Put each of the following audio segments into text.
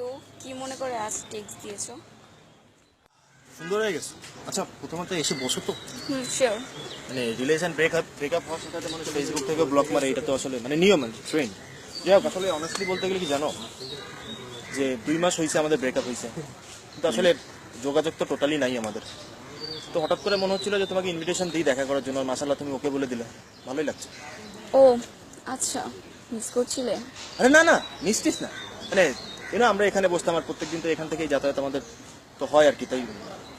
তো কি মনে করে আজ টেক্সট দিয়েছো? সুন্দর হয়ে গেছে। আচ্ছা প্রথমত এসে বসো তো। শিওর। মানে রিলেশন ব্রেকআপ হওয়ার সাথে মানে ফেসবুক থেকে ব্লক মারে, এটা তো আসলে মানে নিয়ম, ট্রেন্ড। যাই হোক, আসলে অনেস্টলি বলতে গেলে কি জানো, যে 2 মাস হয়েছে আমাদের ব্রেকআপ হয়েছে, কিন্তু আসলে যোগাযোগ তো টোটালি নাই আমাদের। তো হঠাৎ করে মনে হচ্ছিল যে তোমাকে ইনভিটেশন দিই দেখা করার জন্য, মাশাআল্লাহ তুমি ওকে বলে দিলে, ভালোই লাগছে। ও আচ্ছা, মিস করছিলে? আরে না না, মিস্টিস না, মানে আমরা এখানে বসতাম আর প্রত্যেকদিন তো এখান থেকেই যাতায়াত আমাদের তো হয় আর কি, তাই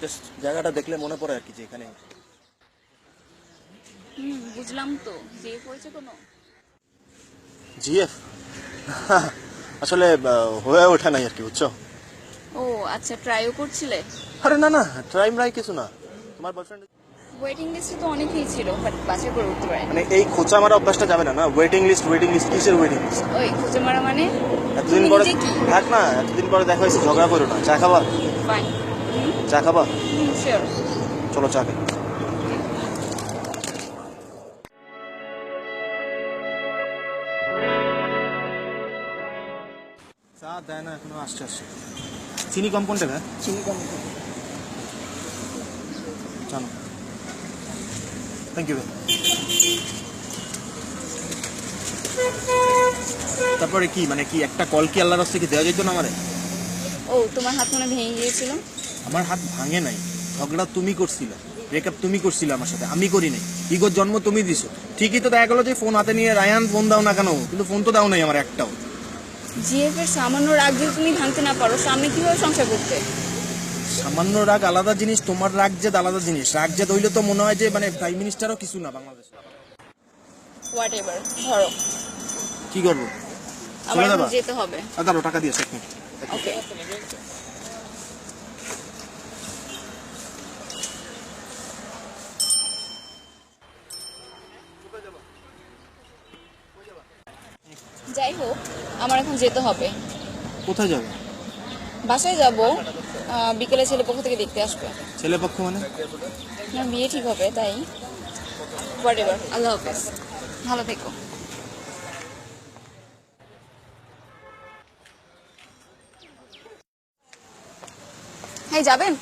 জাস্ট জায়গাটা দেখলে মনে পড়ে আর কি যে এখানে। বুঝলাম তো। যে হয়েছে কোনো? জিএফ আসলে হয়ে ওঠে নাই আর কি, বুঝছো। ও আচ্ছা, ট্রাইও করছিলে? আরে না না, ট্রাইম রাই কিছু না। তোমার বয়ফ্রেন্ড ওয়েটিং লিস্টে তো অনেকেই ছিল, বাট বাছাই করে উঠতে পারেনি। মানে এই খোঁচা মারা অভ্যাসটা যাবে না। না ওয়েটিং লিস্ট কিসের ওয়েটিং লিস্ট? ওই খুঁজে মারা মানে? এতদিন পরে থাক না, এতদিন পরে দেখা হয়েছে, ঝগড়া করো না। চা খাবা? ফাইন। চা খাবা? শিওর। চলো চা খাই। চা দেয় না এখনো, আসছে। চিনি কম কোনটা? না চিনি কম। জানো, থ্যাংক ইউ। তারপরে কি মানে কি একটা কল কি আল্লাহর রাস্তায় কি দেওয়া যেত না আমারে? ও তোমার হাত মনে ভেঙে গিয়েছিল? আমার হাত ভাঙে নাই, ঝগড়া তুমি করছিলে, ব্রেকআপ তুমি করছিলে আমার সাথে, আমি করি নাই। ইগোর জন্ম তুমি দিছো। ঠিকই তো দেখা গেলো যে ফোন হাতে নিয়ে রায়ান ফোন দাও না কেন, কিন্তু ফোন তো দাও নাই আমার একটাও। জিএফ এর সামান্য রাগ যদি তুমি ভাঙতে না পারো, সামনে কিভাবে সংসার করতে? সামান্য রাগ আলাদা জিনিস, তোমার রাগ জেদ আলাদা জিনিস। রাগ জেদ হইলে তো মনে হয় যে মানে প্রাইম মিনিস্টারও কিছু না বাংলাদেশ। হোয়াট এভার, ধরো। কি করবো? আমার এখন যেতে হবে। দাঁড়ো, টাকা দিয়েছে এক মিনিট। ওকে। যাই হোক, আমার এখন যেতে হবে। কোথায় যাবে? বাসায় যাব। বিকেলে ছেলে পক্ষ থেকে দেখতে আসবে। ছেলে পক্ষ মানে? না, বিয়ে ঠিক হবে তাই। হোয়াট এভার, আল্লাহ হাফেজ, ভালো থেকো। হ্যাঁ, যাবেন?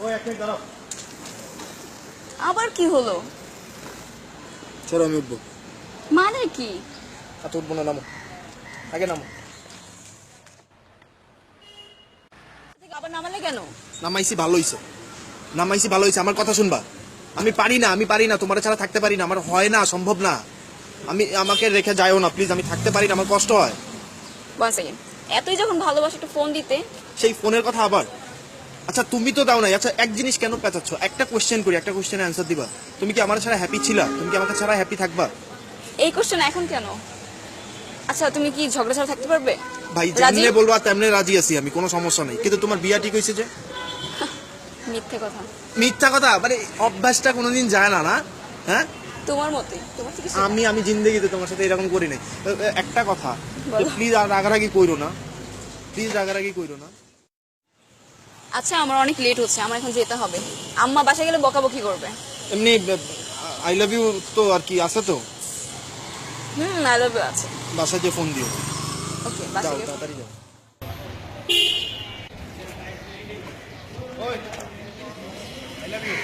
ওই এক মিনিট দাঁড়াও। আবার কি হলো? চলো আমি উঠবো। মানে কি? আচ্ছা উঠবো না, নামো আগে, নামো। আবার নামালে কেন? নামাইছি ভালো হয়েছে, আমার কথা শুনবা। আমি পারি না, তোমার ছাড়া থাকতে পারি না, আমার হয় না, সম্ভব না। আমাকে রেখে যাইও না প্লিজ, আমি থাকতে পারি না, আমার কষ্ট হয়। ওয়ান সেকেন্ড, এতই যখন ভালোবাসা একটু ফোন দিতে। সেই ফোনের কথা আবার? আচ্ছা তুমি তো দাও নাই। আচ্ছা এক জিনিস কেন পেঁচাচ্ছ? একটা কোশ্চেন করি, একটা কোশ্চেনের অ্যান্সার দিবা। তুমি কি আমার ছাড়া হ্যাপি ছিলা? তুমি কি আমাকে ছাড়া হ্যাপি থাকবা? এই কোশ্চেন এখন কেন? আচ্ছা, তুমি কি ঝগড়া ছাড়া থাকতে পারবে? ভাই যেমনে বলবা তেমনে রাজি আছি আমি, কোনো সমস্যা নেই, কিন্তু তোমার বিয়া ঠিক হয়েছে যে? মিথ্যা কথা মানে অভ্যাসটা কোনোদিন যায় না, না? হ্যাঁ, তোমার মতে, তোমার থেকে আমি জিন্দেগিতে তোমার সাথে এরকম করি নাই। একটা কথা, প্লিজ রাগারাগি কইরো না, আচ্ছা, আমার অনেক লেট হচ্ছে, আমার এখন যেতে হবে। আম্মা বাসায় গেলে বকাবকি করবে। এমনি আই লাভ ইউ তো আর কি আছে তো। আই লাভ ইউ আছে। বাসায় যে ফোন দিও। ওকে, যাও বাসায় গিয়ে তাড়াতাড়ি যাও। I love you.